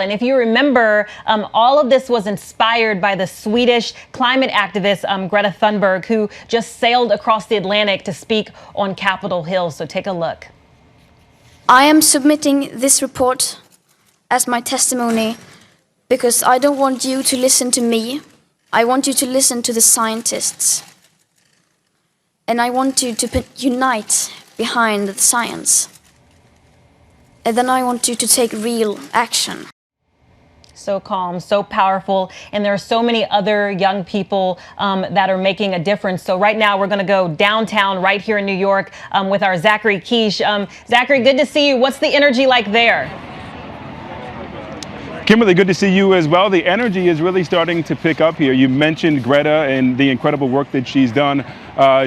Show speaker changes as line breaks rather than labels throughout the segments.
And if you remember, all of this was inspired by the Swedish climate activist Greta Thunberg, who just sailed across the Atlantic to speak on Capitol Hill. So take a look.
I am submitting this report as my testimony because I don't want you to listen to me. I want you to listen to the scientists. And I want you to unite behind the science. And then I want you to take real action.
So calm, so powerful, and there are so many other young people that are making a difference. So right now we're going to go downtown right here in New York with our Zachary Quiche. Zachary, good to see you. What's the energy like there?
Kimberly, good to see you as well. The energy is really starting to pick up here. You mentioned Greta and the incredible work that she's done.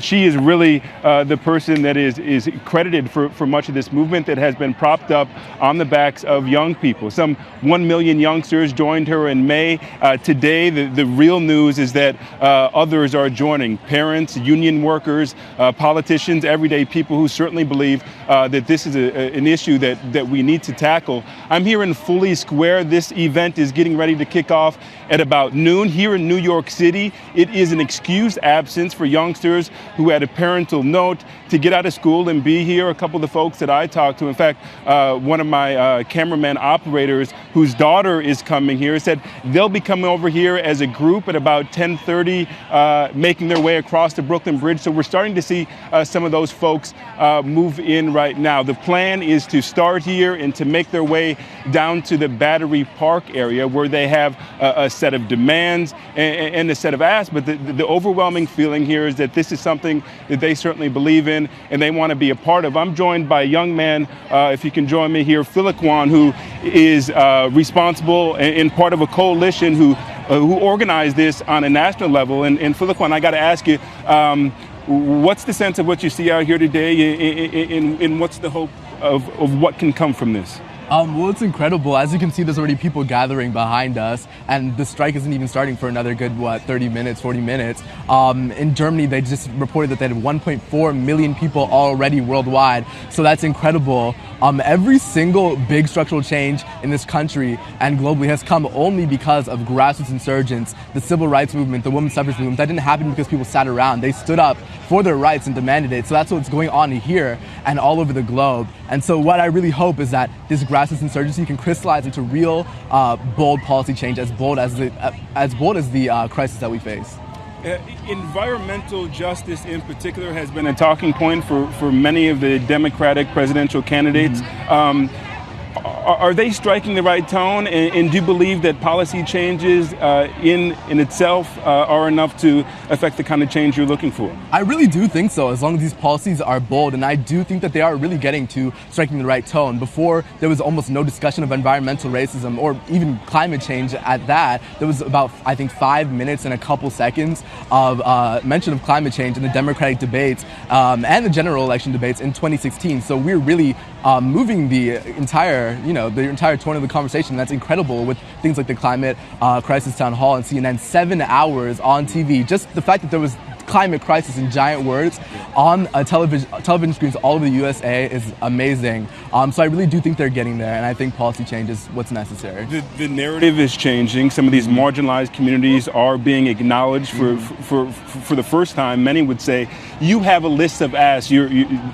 She is really the person that is credited for much of this movement that has been propped up on the backs of young people. Some 1 million youngsters joined her in May. Today, the real news is that others are joining. Parents, union workers, politicians, everyday people who certainly believe that this is an issue that we need to tackle. I'm here in Foley Square. This event is getting ready to kick off at about noon here in New York City. It is an excused absence for youngsters who had a parental note to get out of school and be here. A couple of the folks that I talked to, in fact, one of my cameraman operators whose daughter is coming here said they'll be coming over here as a group at about 10:30, making their way across the Brooklyn Bridge. So we're starting to see some of those folks move in right now. The plan is to start here and to make their way down to the Battery Park area where they have a set of demands and a set of asks. But the overwhelming feeling here is that this is something that they certainly believe in and they want to be a part of. I'm joined by a young man, if you can join me here, Feliquan, who is responsible and part of a coalition who organized this on a national level. And Feliquan, I got to ask you, what's the sense of what you see out here today, and what's the hope of what can come from this?
Well, it's incredible. As you can see, there's already people gathering behind us, and the strike isn't even starting for another good, 30 minutes, 40 minutes. In Germany, they just reported that they had 1.4 million people already worldwide, so that's incredible. Every single big structural change in this country and globally has come only because of grassroots insurgents, the civil rights movement, the women's suffrage movement. That didn't happen because people sat around. They stood up for their rights and demanded it. So that's what's going on here and all over the globe. And so what I really hope is that this grassroots insurgency can crystallize into real, bold policy change, as bold as the crisis that we face.
Environmental justice in particular has been a talking point for many of the Democratic presidential candidates. Mm-hmm. Are they striking the right tone, and do you believe that policy changes in itself are enough to affect the kind of change you're looking for?
I really do think so, as long as these policies are bold, and I do think that they are really getting to striking the right tone. Before, there was almost no discussion of environmental racism or even climate change at that. There was about, I think, 5 minutes and a couple seconds of mention of climate change in the Democratic debates and the general election debates in 2016. So we're really moving the entire tone of the conversation. That's incredible with things like the climate crisis town hall and CNN, 7 hours on TV. Just the fact that there was climate crisis in giant words on television screens all over the USA is amazing. So I really do think they're getting there, and I think policy change is what's necessary.
The narrative is changing. Some of these marginalized communities are being acknowledged for the first time. Many would say, you have a list of asks.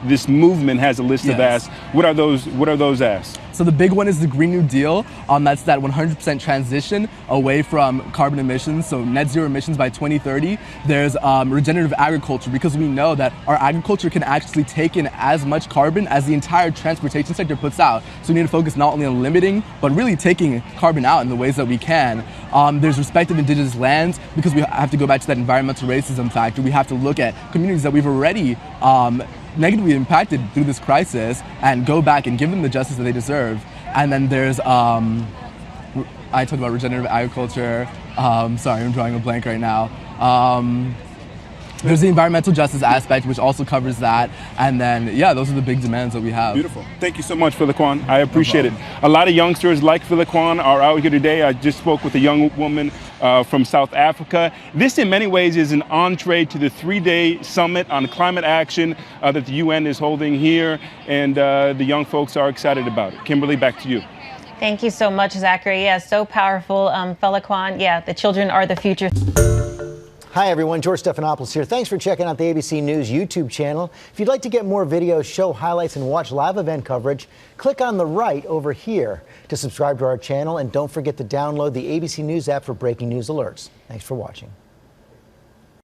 This movement has a list of asks. What are those asks?
So the big one is the Green New Deal. That's that 100% transition away from carbon emissions, so net zero emissions by 2030. There's regenerative agriculture, because we know that our agriculture can actually take in as much carbon as the entire transportation sector puts out. So we need to focus not only on limiting, but really taking carbon out in the ways that we can. There's respect of indigenous lands, because we have to go back to that environmental racism factor. We have to look at communities that we've already negatively impacted through this crisis and go back and give them the justice that they deserve. And then there's, I talked about regenerative agriculture. Sorry, I'm drawing a blank right now. There's the environmental justice aspect, which also covers that. And then, yeah, those are the big demands that we have.
Beautiful. Thank you so much, Feliquan. I appreciate it. A lot of youngsters like Feliquan are out here today. I just spoke with a young woman from South Africa. This, in many ways, is an entree to the 3-day summit on climate action that the UN is holding here. And the young folks are excited about it. Kimberly, back to you.
Thank you so much, Zachary. Yeah, so powerful. Feliquan, yeah, the children are the future.
Hi, everyone. George Stephanopoulos here. Thanks for checking out the ABC News YouTube channel. If you'd like to get more videos, show highlights, and watch live event coverage, click on the right over here to subscribe to our channel. And don't forget to download the ABC News app for breaking news alerts. Thanks for watching.